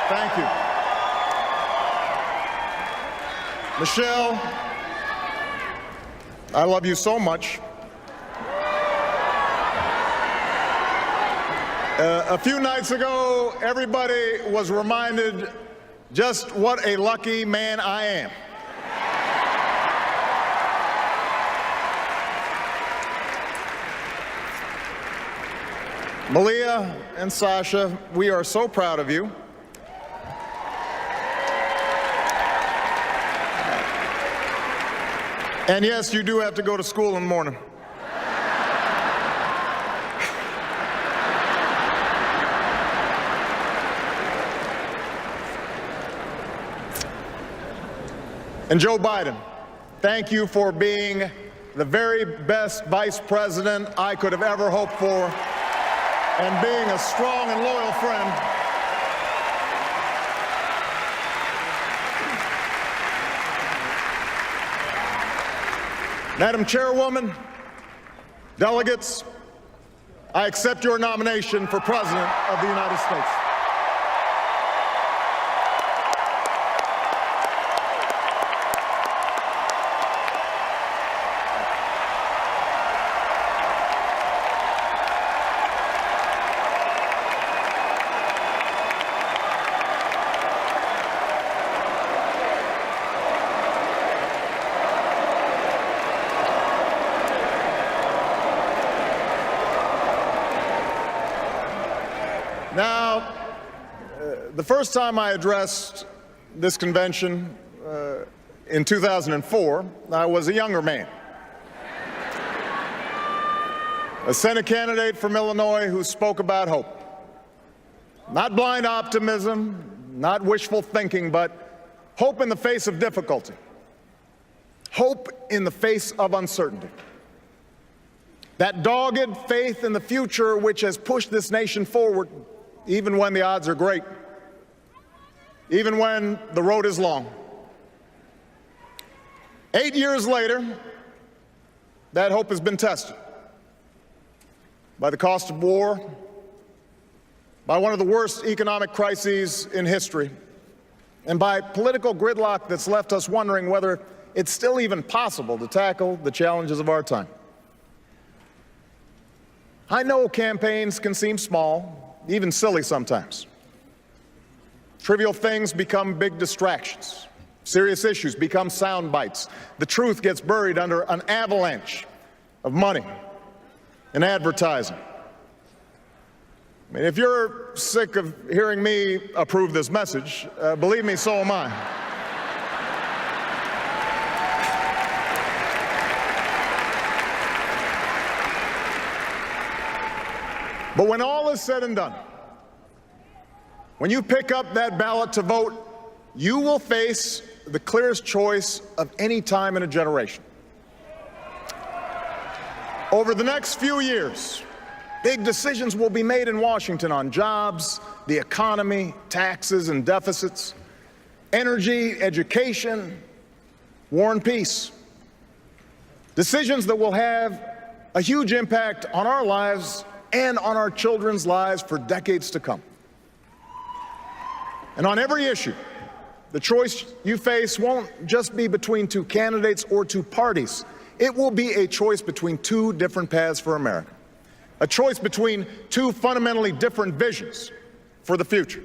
Thank you. Michelle, I love you so much. A few nights ago, everybody was reminded just what a lucky man I am. Malia and Sasha, we are so proud of you. And yes, you do have to go to school in the morning. And Joe Biden, thank you for being the very best vice president I could have ever hoped for, and being a strong and loyal friend. Madam Chairwoman, delegates, I accept your nomination for President of the United States. Now, the first time I addressed this convention in 2004, I was a younger man, a Senate candidate from Illinois who spoke about hope. Not blind optimism, not wishful thinking, but hope in the face of difficulty, hope in the face of uncertainty. That dogged faith in the future which has pushed this nation forward even when the odds are great, even when the road is long. 8 years later, that hope has been tested by the cost of war, by one of the worst economic crises in history, and by political gridlock that's left us wondering whether it's still even possible to tackle the challenges of our time. I know campaigns can seem small, even silly sometimes. Trivial things become big distractions. Serious issues become sound bites. The truth gets buried under an avalanche of money and advertising. I mean, if you're sick of hearing me approve this message, believe me, so am I. But when all is said and done, when you pick up that ballot to vote, you will face the clearest choice of any time in a generation. Over the next few years, big decisions will be made in Washington on jobs, the economy, taxes and deficits, energy, education, war and peace. Decisions that will have a huge impact on our lives and on our children's lives for decades to come. And on every issue, the choice you face won't just be between two candidates or two parties. It will be a choice between two different paths for America, a choice between two fundamentally different visions for the future.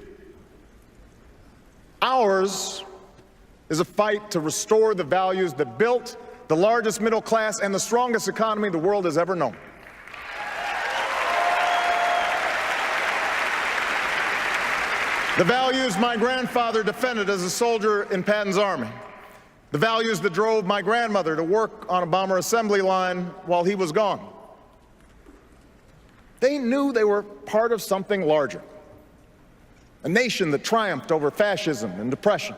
Ours is a fight to restore the values that built the largest middle class and the strongest economy the world has ever known. The values my grandfather defended as a soldier in Patton's army. The values that drove my grandmother to work on a bomber assembly line while he was gone. They knew they were part of something larger. A nation that triumphed over fascism and depression.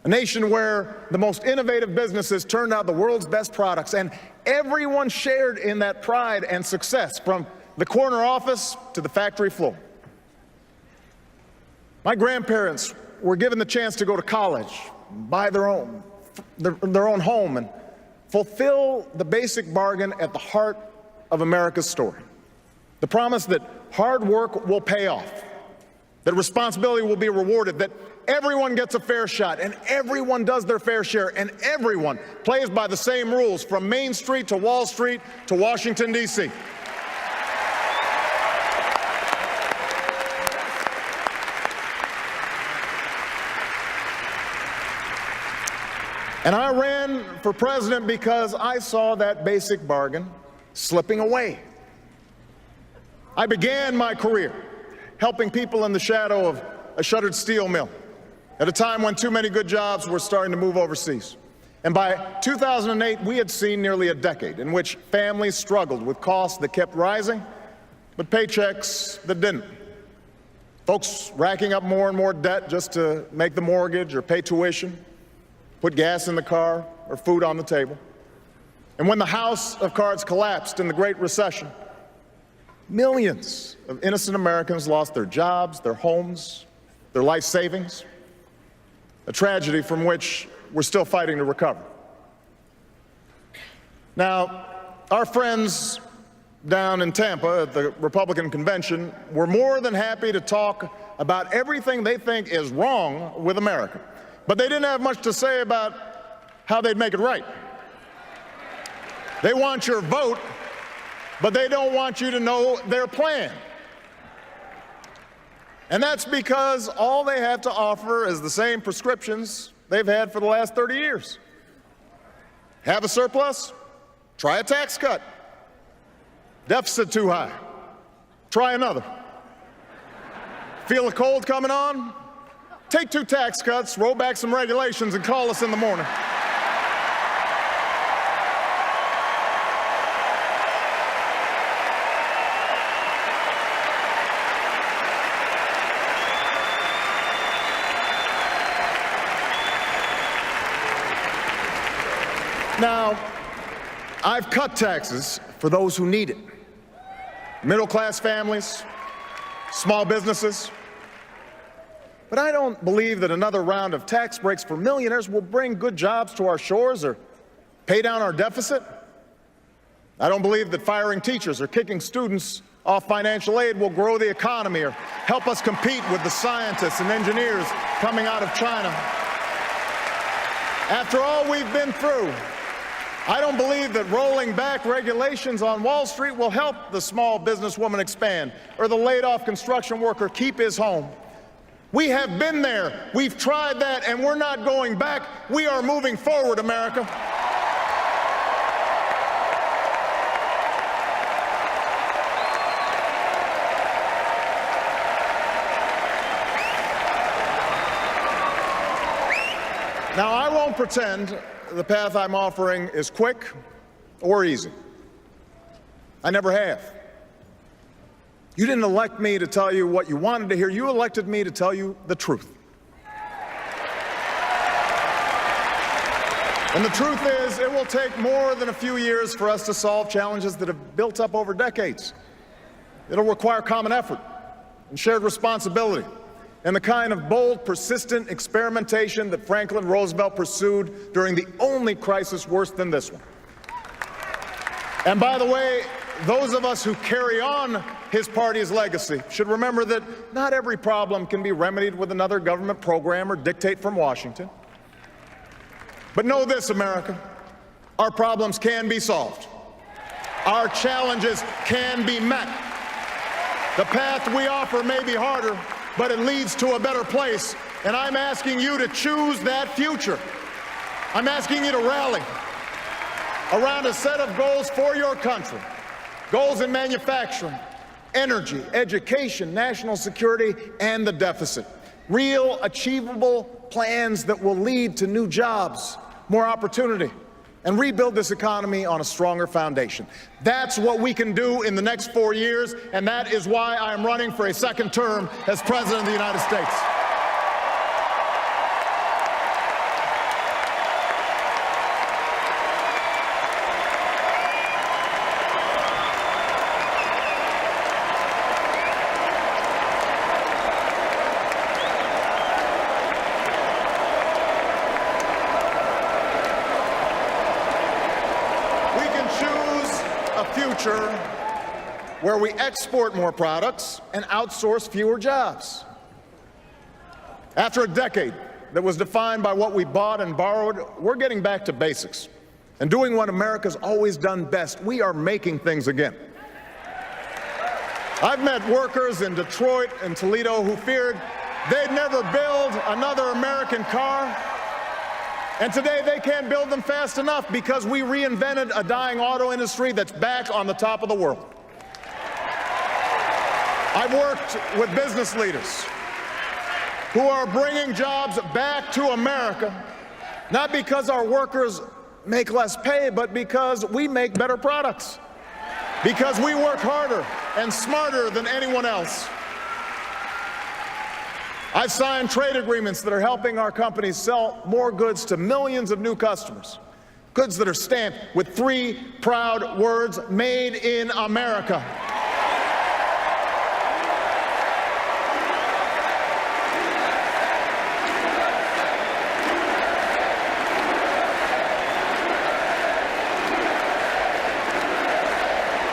A nation where the most innovative businesses turned out the world's best products, and everyone shared in that pride and success, from the corner office to the factory floor. My grandparents were given the chance to go to college, buy their own home, and fulfill the basic bargain at the heart of America's story. The promise that hard work will pay off, that responsibility will be rewarded, that everyone gets a fair shot and everyone does their fair share and everyone plays by the same rules from Main Street to Wall Street to Washington, D.C. And I ran for president because I saw that basic bargain slipping away. I began my career helping people in the shadow of a shuttered steel mill at a time when too many good jobs were starting to move overseas. And by 2008, we had seen nearly a decade in which families struggled with costs that kept rising, but paychecks that didn't. Folks racking up more and more debt just to make the mortgage or pay tuition, put gas in the car or food on the table. And when the house of cards collapsed in the Great Recession, millions of innocent Americans lost their jobs, their homes, their life savings, a tragedy from which we're still fighting to recover. Now, our friends down in Tampa at the Republican convention were more than happy to talk about everything they think is wrong with America, but they didn't have much to say about how they'd make it right. They want your vote, but they don't want you to know their plan. And that's because all they have to offer is the same prescriptions they've had for the last 30 years. Have a surplus? Try a tax cut. Deficit too high? Try another. Feel a cold coming on? Take 2 tax cuts, roll back some regulations, and call us in the morning. Now, I've cut taxes for those who need it. Middle-class families, small businesses. But I don't believe that another round of tax breaks for millionaires will bring good jobs to our shores or pay down our deficit. I don't believe that firing teachers or kicking students off financial aid will grow the economy or help us compete with the scientists and engineers coming out of China. After all we've been through, I don't believe that rolling back regulations on Wall Street will help the small businesswoman expand or the laid-off construction worker keep his home. We have been there. We've tried that, and we're not going back. We are moving forward, America. Now, I won't pretend the path I'm offering is quick or easy. I never have. You didn't elect me to tell you what you wanted to hear. You elected me to tell you the truth. And the truth is, it will take more than a few years for us to solve challenges that have built up over decades. It'll require common effort and shared responsibility, and the kind of bold, persistent experimentation that Franklin Roosevelt pursued during the only crisis worse than this one. And by the way, those of us who carry on his party's legacy should remember that not every problem can be remedied with another government program or dictate from Washington. But know this, America, our problems can be solved. Our challenges can be met. The path we offer may be harder, but it leads to a better place, and I'm asking you to choose that future. I'm asking you to rally around a set of goals for your country, goals in manufacturing, energy, education, national security, and the deficit. Real, achievable plans that will lead to new jobs, more opportunity, and rebuild this economy on a stronger foundation. That's what we can do in the next 4 years, and that is why I am running for a second term as President of the United States. Where we export more products and outsource fewer jobs. After a decade that was defined by what we bought and borrowed, we're getting back to basics and doing what America's always done best. We are making things again. I've met workers in Detroit and Toledo who feared they'd never build another American car. And today they can't build them fast enough because we reinvented a dying auto industry that's back on the top of the world. I've worked with business leaders who are bringing jobs back to America, not because our workers make less pay, but because we make better products, because we work harder and smarter than anyone else. I've signed trade agreements that are helping our companies sell more goods to millions of new customers, goods that are stamped with 3 proud words: Made in America.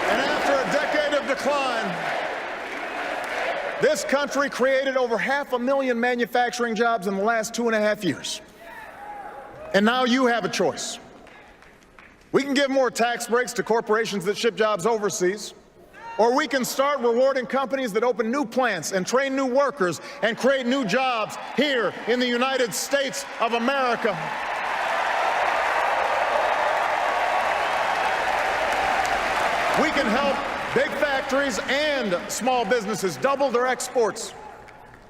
And after a decade of decline, this country created over 500,000 manufacturing jobs in the last 2.5 years. And now you have a choice. We can give more tax breaks to corporations that ship jobs overseas, or we can start rewarding companies that open new plants and train new workers and create new jobs here in the United States of America. We can help big factories and small businesses double their exports.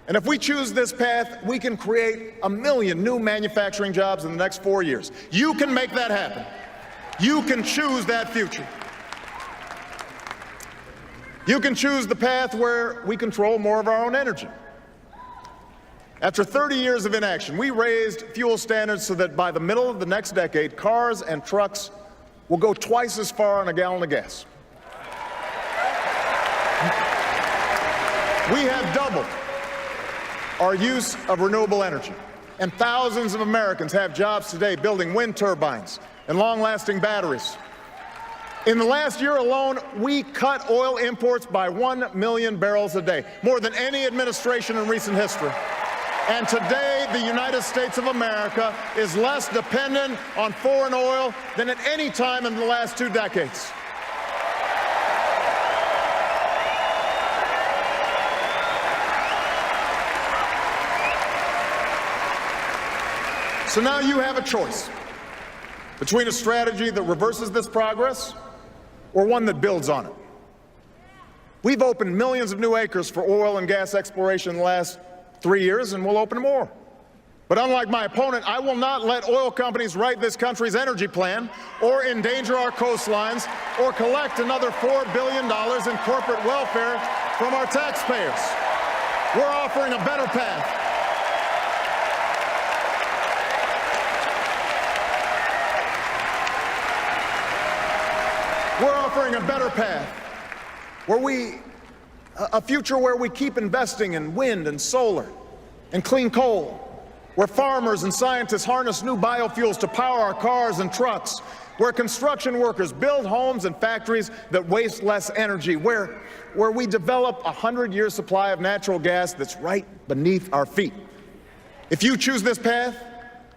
And if we choose this path, we can create 1 million new manufacturing jobs in the next 4 years. You can make that happen. You can choose that future. You can choose the path where we control more of our own energy. After 30 years of inaction, we raised fuel standards so that by the middle of the next decade, cars and trucks will go twice as far on a gallon of gas. We have doubled our use of renewable energy, and thousands of Americans have jobs today building wind turbines and long-lasting batteries. In the last year alone, we cut oil imports by 1 million barrels a day, more than any administration in recent history. And today, the United States of America is less dependent on foreign oil than at any time in the last 2 decades. So now you have a choice between a strategy that reverses this progress or one that builds on it. We've opened millions of new acres for oil and gas exploration in the last 3 years, and we'll open more. But unlike my opponent, I will not let oil companies write this country's energy plan or endanger our coastlines or collect another $4 billion in corporate welfare from our taxpayers. We're offering a better path. We're offering a better path, a future where we keep investing in wind and solar and clean coal, where farmers and scientists harness new biofuels to power our cars and trucks, where construction workers build homes and factories that waste less energy, where we develop a 100-year supply of natural gas that's right beneath our feet. If you choose this path,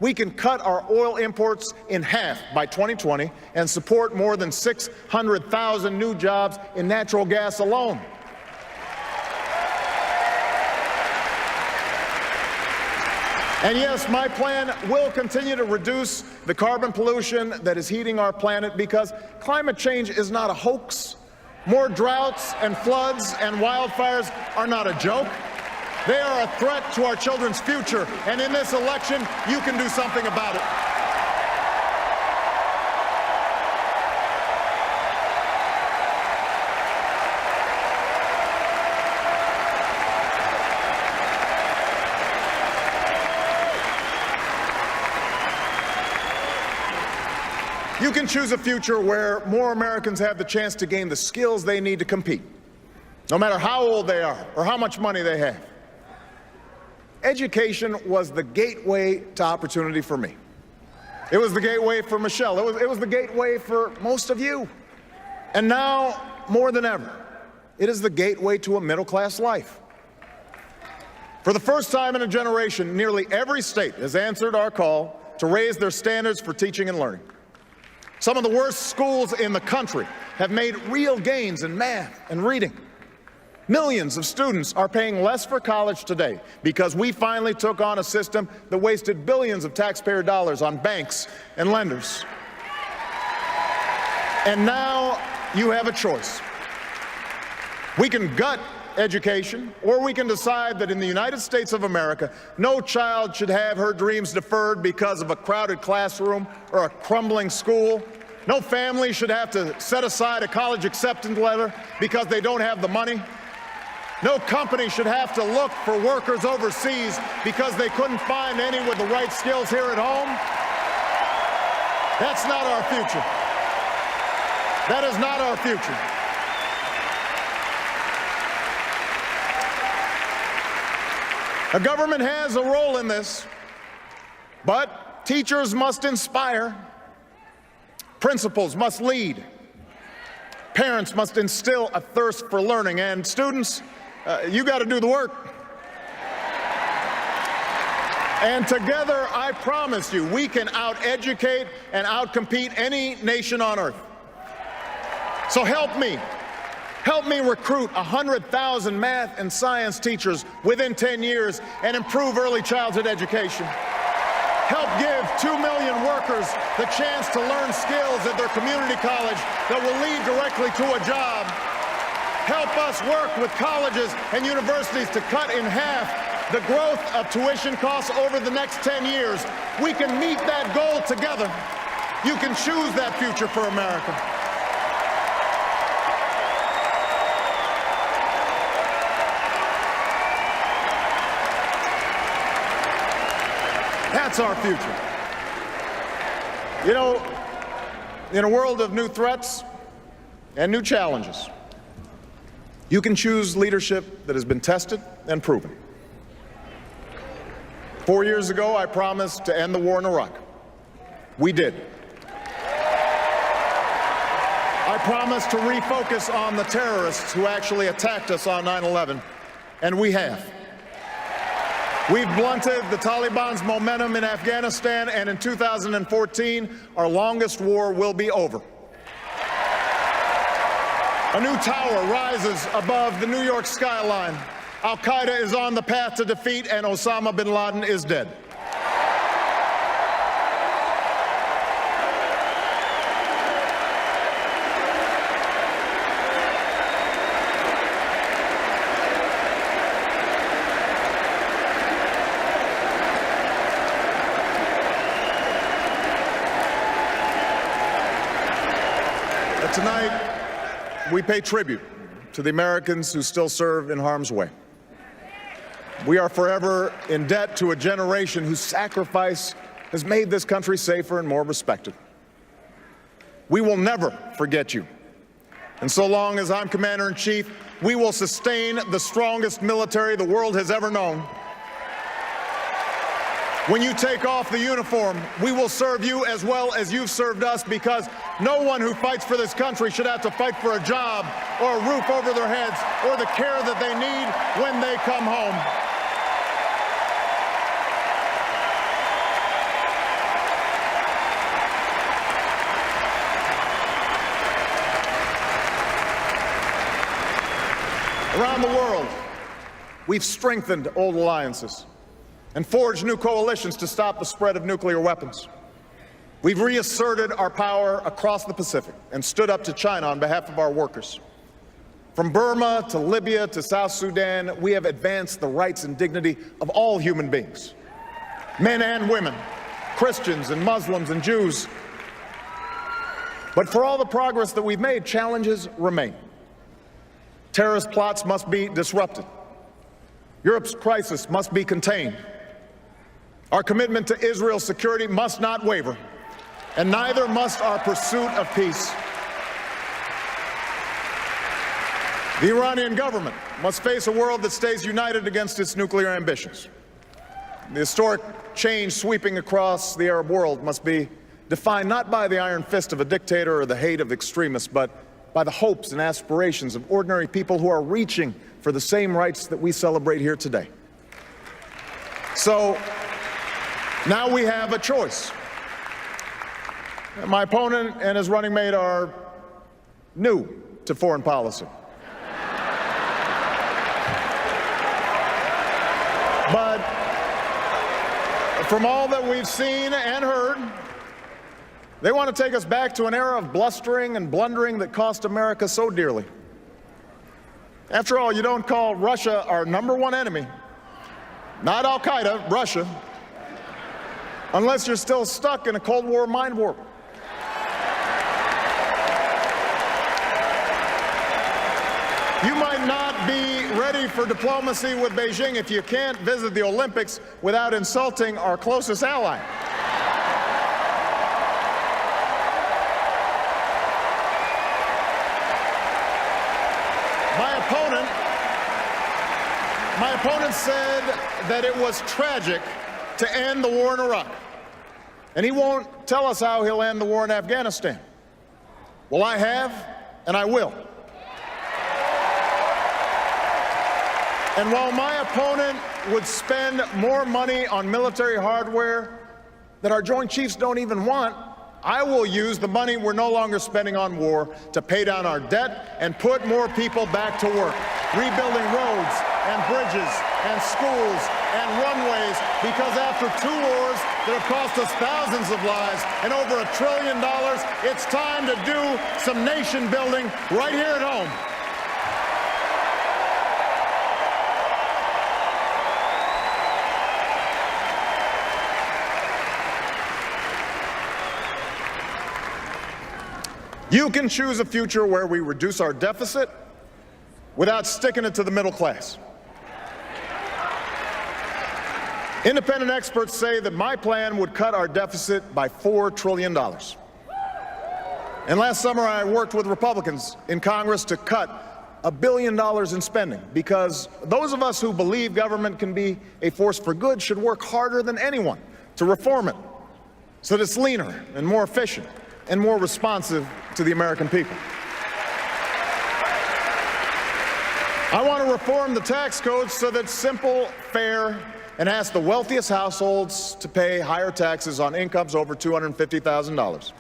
we can cut our oil imports in half by 2020 and support more than 600,000 new jobs in natural gas alone. And yes, my plan will continue to reduce the carbon pollution that is heating our planet, because climate change is not a hoax. More droughts and floods and wildfires are not a joke. They are a threat to our children's future, and in this election, you can do something about it. You can choose a future where more Americans have the chance to gain the skills they need to compete, no matter how old they are or how much money they have. Education was the gateway to opportunity for me. It was the gateway for Michelle. It was the gateway for most of you. And now, more than ever, it is the gateway to a middle-class life. For the first time in a generation, nearly every state has answered our call to raise their standards for teaching and learning. Some of the worst schools in the country have made real gains in math and reading. Millions of students are paying less for college today because we finally took on a system that wasted billions of taxpayer dollars on banks and lenders. And now you have a choice. We can gut education, or we can decide that in the United States of America, no child should have her dreams deferred because of a crowded classroom or a crumbling school. No family should have to set aside a college acceptance letter because they don't have the money. No company should have to look for workers overseas because they couldn't find any with the right skills here at home. That's not our future. That is not our future. The government has a role in this, but teachers must inspire, principals must lead, parents must instill a thirst for learning, and students, you got to do the work. And together, I promise you, we can out-educate and out-compete any nation on earth. So help me recruit 100,000 math and science teachers within 10 years and improve early childhood education. Help give 2 million workers the chance to learn skills at their community college that will lead directly to a job. Help us work with colleges and universities to cut in half the growth of tuition costs over the next 10 years. We can meet that goal together. You can choose that future for America. That's our future. You know, in a world of new threats and new challenges, you can choose leadership that has been tested and proven. 4 years ago, I promised to end the war in Iraq. We did. I promised to refocus on the terrorists who actually attacked us on 9/11, and we have. We've blunted the Taliban's momentum in Afghanistan, and in 2014, our longest war will be over. A new tower rises above the New York skyline. Al-Qaeda is on the path to defeat, and Osama bin Laden is dead. Tonight, we pay tribute to the Americans who still serve in harm's way. We are forever in debt to a generation whose sacrifice has made this country safer and more respected. We will never forget you. And so long as I'm Commander-in-Chief, we will sustain the strongest military the world has ever known. When you take off the uniform, we will serve you as well as you've served us, because no one who fights for this country should have to fight for a job or a roof over their heads or the care that they need when they come home. Around the world, we've strengthened old alliances and forged new coalitions to stop the spread of nuclear weapons. We've reasserted our power across the Pacific and stood up to China on behalf of our workers. From Burma to Libya to South Sudan, we have advanced the rights and dignity of all human beings, men and women, Christians and Muslims and Jews. But for all the progress that we've made, challenges remain. Terrorist plots must be disrupted. Europe's crisis must be contained. Our commitment to Israel's security must not waver, and neither must our pursuit of peace. The Iranian government must face a world that stays united against its nuclear ambitions. The historic change sweeping across the Arab world must be defined not by the iron fist of a dictator or the hate of extremists, but by the hopes and aspirations of ordinary people who are reaching for the same rights that we celebrate here today. So now we have a choice. My opponent and his running mate are new to foreign policy. But from all that we've seen and heard, they want to take us back to an era of blustering and blundering that cost America so dearly. After all, you don't call Russia our #1 enemy, not Al-Qaeda, Russia, unless you're still stuck in a Cold War mind warp. You might not be ready for diplomacy with Beijing if you can't visit the Olympics without insulting our closest ally. My opponent said that it was tragic to end the war in Iraq, and he won't tell us how he'll end the war in Afghanistan. Well, I have, and I will. And while my opponent would spend more money on military hardware that our Joint Chiefs don't even want, I will use the money we're no longer spending on war to pay down our debt and put more people back to work, rebuilding roads and bridges and schools and runways, because after 2 wars that have cost us thousands of lives and over $1 trillion, it's time to do some nation building right here at home. You can choose a future where we reduce our deficit without sticking it to the middle class. Independent experts say that my plan would cut our deficit by $4 trillion. And last summer, I worked with Republicans in Congress to cut $1 billion in spending, because those of us who believe government can be a force for good should work harder than anyone to reform it so that it's leaner and more efficient and more responsive to the American people. I want to reform the tax code so that it's simple, fair, and ask the wealthiest households to pay higher taxes on incomes over $250,000.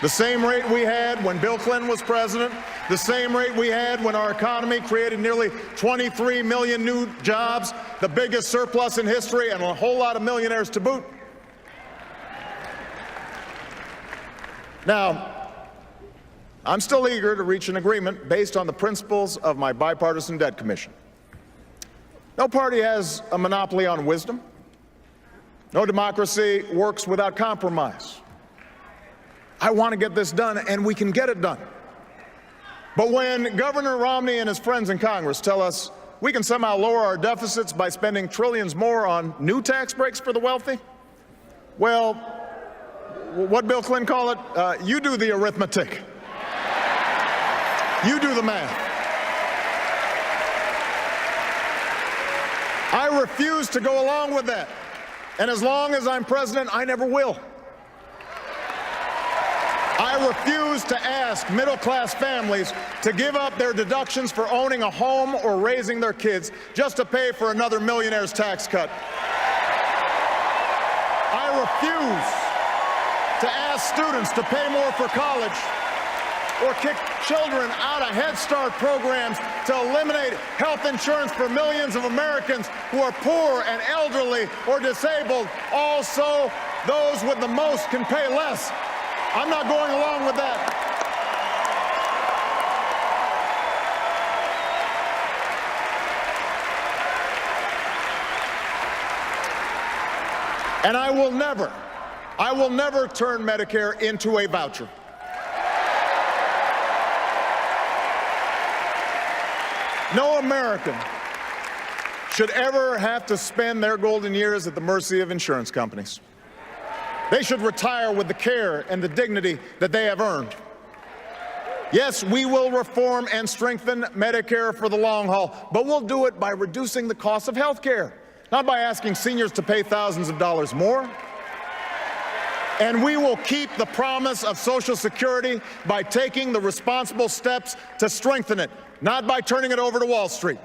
The same rate we had when Bill Clinton was president, the same rate we had when our economy created nearly 23 million new jobs, the biggest surplus in history, and a whole lot of millionaires to boot. Now, I'm still eager to reach an agreement based on the principles of my bipartisan debt commission. No party has a monopoly on wisdom. No democracy works without compromise. I want to get this done, and we can get it done. But when Governor Romney and his friends in Congress tell us we can somehow lower our deficits by spending trillions more on new tax breaks for the wealthy, well, what Bill Clinton call it? You do the arithmetic. You do the math. I refuse to go along with that. And as long as I'm president, I never will. I refuse to ask middle-class families to give up their deductions for owning a home or raising their kids just to pay for another millionaire's tax cut. I refuse to ask students to pay more for college or kick children out of Head Start programs to eliminate health insurance for millions of Americans who are poor and elderly or disabled. Also, those with the most can pay less. I'm not going along with that. And I will never turn Medicare into a voucher. No American should ever have to spend their golden years at the mercy of insurance companies. They should retire with the care and the dignity that they have earned. Yes, we will reform and strengthen Medicare for the long haul, but we'll do it by reducing the cost of health care, not by asking seniors to pay thousands of dollars more. And we will keep the promise of Social Security by taking the responsible steps to strengthen it, not by turning it over to Wall Street.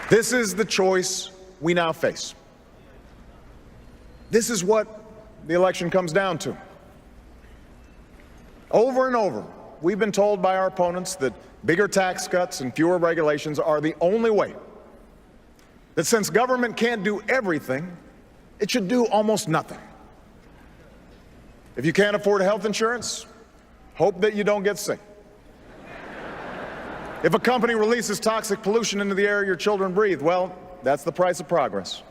This is the choice we now face. This is what the election comes down to. Over and over, we've been told by our opponents that bigger tax cuts and fewer regulations are the only way. That since government can't do everything, it should do almost nothing. If you can't afford health insurance, hope that you don't get sick. If a company releases toxic pollution into the air your children breathe, well, that's the price of progress.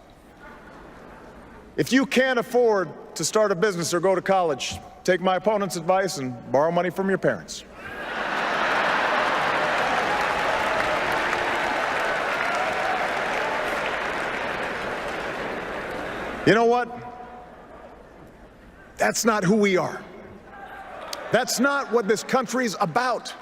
If you can't afford to start a business or go to college, take my opponent's advice and borrow money from your parents. You know what? That's not who we are. That's not what this country's about.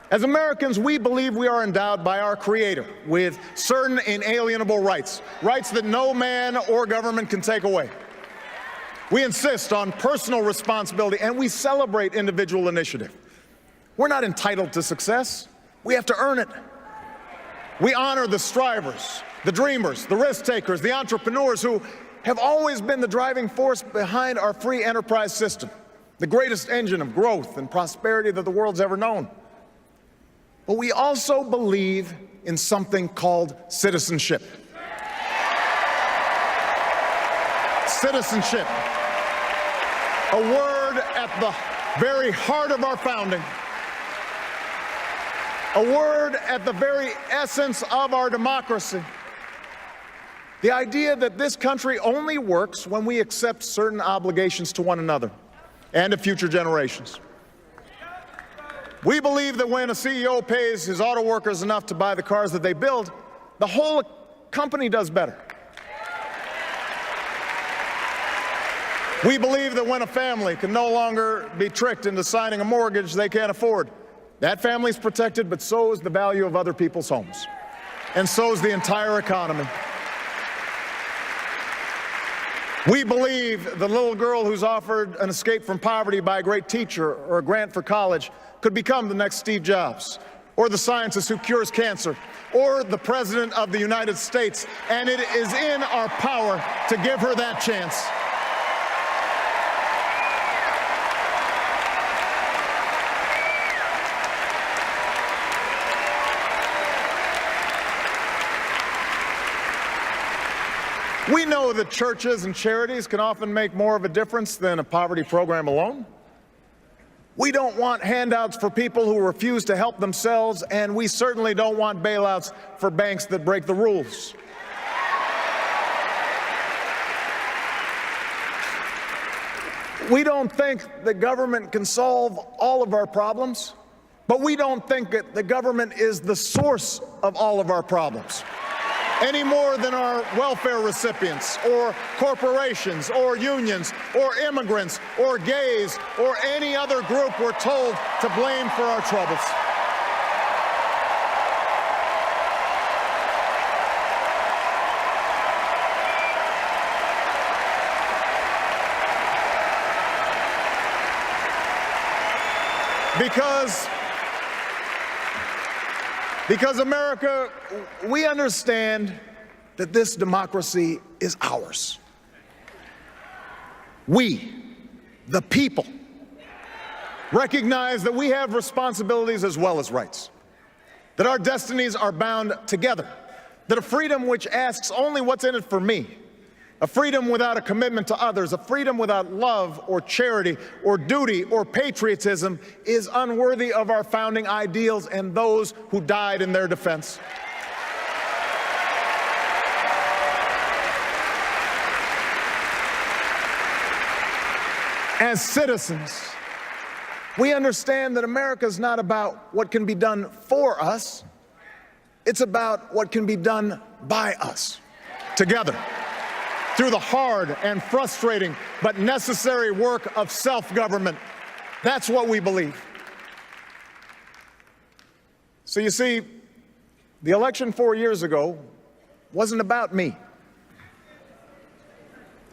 As Americans, we believe we are endowed by our Creator with certain inalienable rights, rights that no man or government can take away. We insist on personal responsibility, and we celebrate individual initiative. We're not entitled to success. We have to earn it. We honor the strivers, the dreamers, the risk takers, the entrepreneurs who have always been the driving force behind our free enterprise system, the greatest engine of growth and prosperity that the world's ever known. But we also believe in something called citizenship. Citizenship, a word at the very heart of our founding, a word at the very essence of our democracy. The idea that this country only works when we accept certain obligations to one another and to future generations. We believe that when a CEO pays his auto workers enough to buy the cars that they build, the whole company does better. We believe that when a family can no longer be tricked into signing a mortgage they can't afford, that family's protected, but so is the value of other people's homes. And so is the entire economy. We believe the little girl who's offered an escape from poverty by a great teacher or a grant for college could become the next Steve Jobs, or the scientist who cures cancer, or the President of the United States, and it is in our power to give her that chance. We know that churches and charities can often make more of a difference than a poverty program alone. We don't want handouts for people who refuse to help themselves, and we certainly don't want bailouts for banks that break the rules. We don't think that government can solve all of our problems, but we don't think that the government is the source of all of our problems, any more than our welfare recipients, or corporations, or unions, or immigrants, or gays, or any other group we're told to blame for our troubles. Because America, we understand that this democracy is ours. We, the people, recognize that we have responsibilities as well as rights, that our destinies are bound together, that a freedom which asks only what's in it for me, a freedom without a commitment to others, a freedom without love or charity or duty or patriotism is unworthy of our founding ideals and those who died in their defense. As citizens, we understand that America is not about what can be done for us. It's about what can be done by us, together, through the hard and frustrating but necessary work of self-government. That's what we believe. So you see, the election 4 years ago wasn't about me.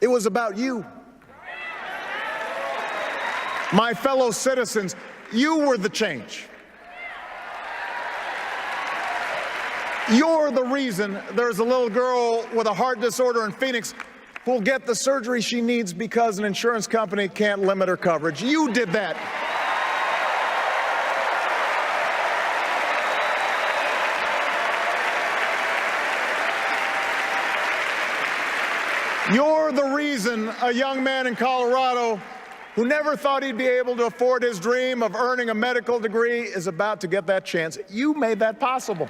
It was about you. My fellow citizens, you were the change. You're the reason there's a little girl with a heart disorder in Phoenix who'll get the surgery she needs because an insurance company can't limit her coverage. You did that. You're the reason a young man in Colorado who never thought he'd be able to afford his dream of earning a medical degree is about to get that chance. You made that possible.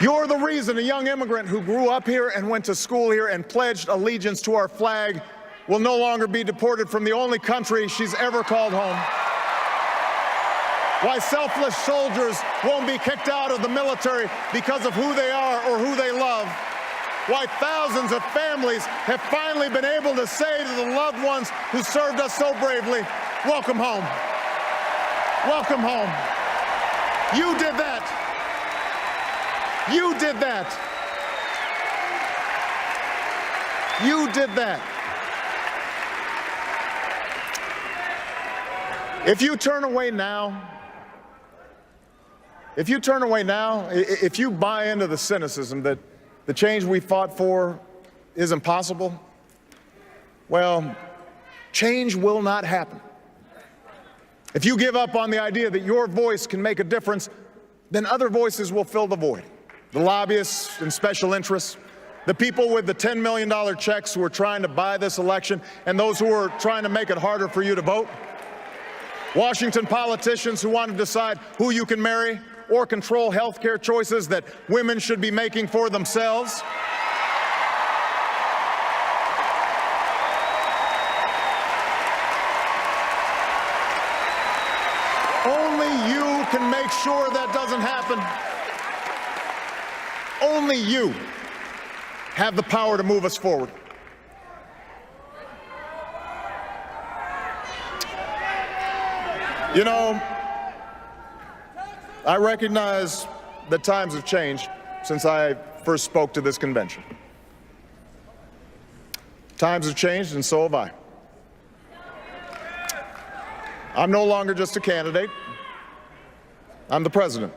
You're the reason a young immigrant who grew up here and went to school here and pledged allegiance to our flag will no longer be deported from the only country she's ever called home. Why selfless soldiers won't be kicked out of the military because of who they are or who they love. Why thousands of families have finally been able to say to the loved ones who served us so bravely, welcome home. Welcome home. You did that. You did that. You did that. If you turn away now, if you buy into the cynicism that the change we fought for is impossible, well, change will not happen. If you give up on the idea that your voice can make a difference, then other voices will fill the void. The lobbyists and special interests, the people with the $10 million checks who are trying to buy this election, and those who are trying to make it harder for you to vote. Washington politicians who want to decide who you can marry or control health care choices that women should be making for themselves. Only you can make sure that doesn't happen. Only you have the power to move us forward. You know, I recognize that times have changed since I first spoke to this convention. Times have changed, and so have I. I'm no longer just a candidate. I'm the president.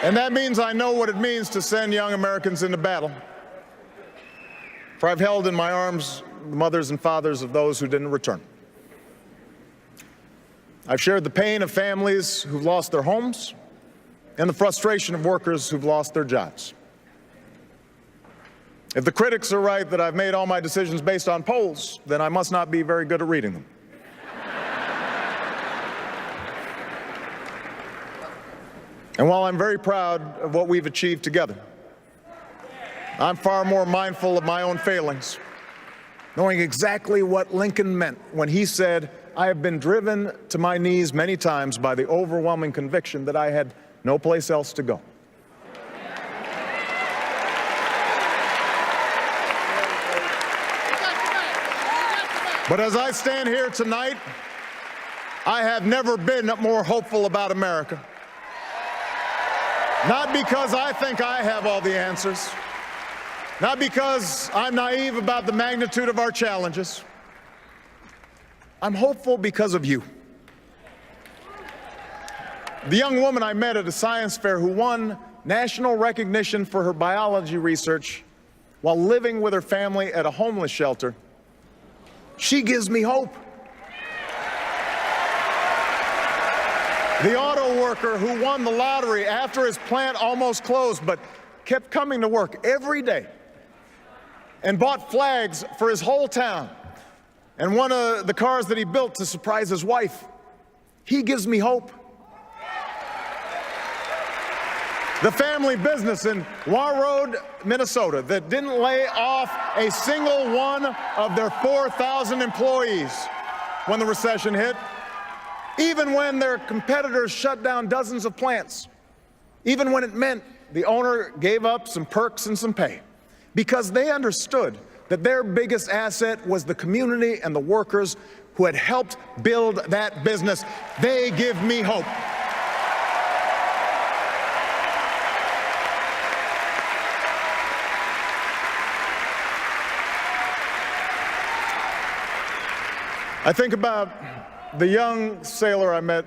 And that means I know what it means to send young Americans into battle. For I've held in my arms the mothers and fathers of those who didn't return. I've shared the pain of families who've lost their homes and the frustration of workers who've lost their jobs. If the critics are right that I've made all my decisions based on polls, then I must not be very good at reading them. And while I'm very proud of what we've achieved together, I'm far more mindful of my own failings, knowing exactly what Lincoln meant when he said, I have been driven to my knees many times by the overwhelming conviction that I had no place else to go. But as I stand here tonight, I have never been more hopeful about America. Not because I think I have all the answers, not because I'm naive about the magnitude of our challenges. I'm hopeful because of you. The young woman I met at a science fair who won national recognition for her biology research while living with her family at a homeless shelter, she gives me hope. The auto worker who won the lottery after his plant almost closed but kept coming to work every day and bought flags for his whole town and one of the cars that he built to surprise his wife. He gives me hope. The family business in Warroad, Minnesota that didn't lay off a single one of their 4,000 employees when the recession hit, even when their competitors shut down dozens of plants, even when it meant the owner gave up some perks and some pay because they understood that their biggest asset was the community and the workers who had helped build that business. They give me hope. I think about the young sailor I met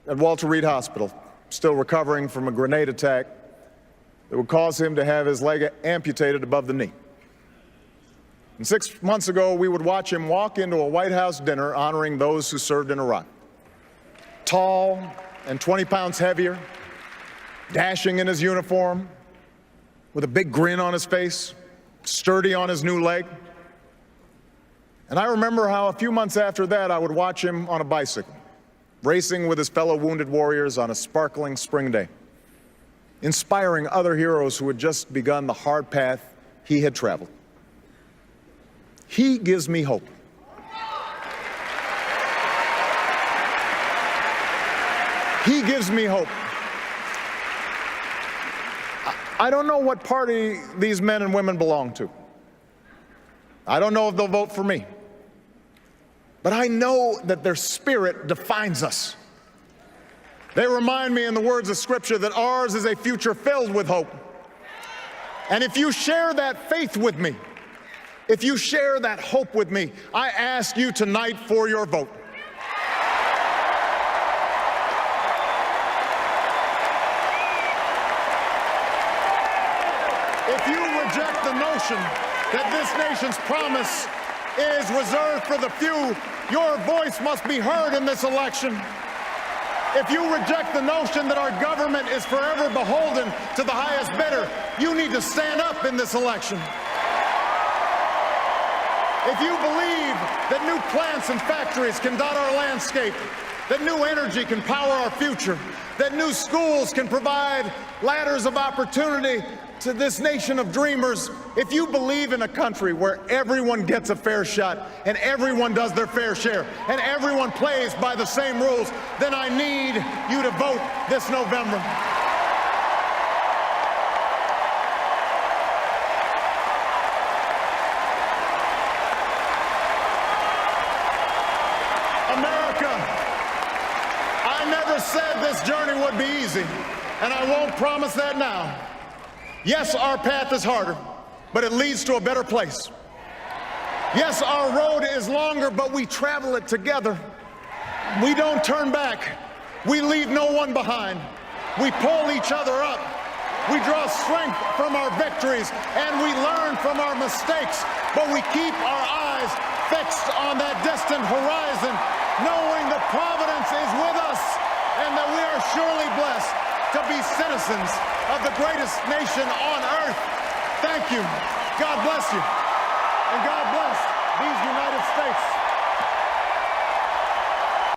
at Walter Reed Hospital, still recovering from a grenade attack that would cause him to have his leg amputated above the knee. And 6 months ago, we would watch him walk into a White House dinner honoring those who served in Iraq. Tall and 20 pounds heavier, dashing in his uniform, with a big grin on his face, sturdy on his new leg. And I remember how a few months after that, I would watch him on a bicycle, racing with his fellow wounded warriors on a sparkling spring day, inspiring other heroes who had just begun the hard path he had traveled. He gives me hope. He gives me hope. I don't know what party these men and women belong to. I don't know if they'll vote for me. But I know that their spirit defines us. They remind me in the words of Scripture that ours is a future filled with hope. And if you share that faith with me, if you share that hope with me, I ask you tonight for your vote. If you reject the notion that this nation's promise is reserved for the few, your voice must be heard in this election. If you reject the notion that our government is forever beholden to the highest bidder, you need to stand up in this election. If you believe that new plants and factories can dot our landscape, that new energy can power our future, that new schools can provide ladders of opportunity to this nation of dreamers, if you believe in a country where everyone gets a fair shot and everyone does their fair share and everyone plays by the same rules, then I need you to vote this November. America, I never said this journey would be easy, and I won't promise that now. Yes, our path is harder, but it leads to a better place. Yes, our road is longer, but we travel it together. We don't turn back. We leave no one behind. We pull each other up. We draw strength from our victories, and we learn from our mistakes, but we keep our eyes fixed on that distant horizon, knowing that Providence is with us and that we are surely blessed to be citizens of the greatest nation on earth. Thank you. God bless you. And God bless these United States.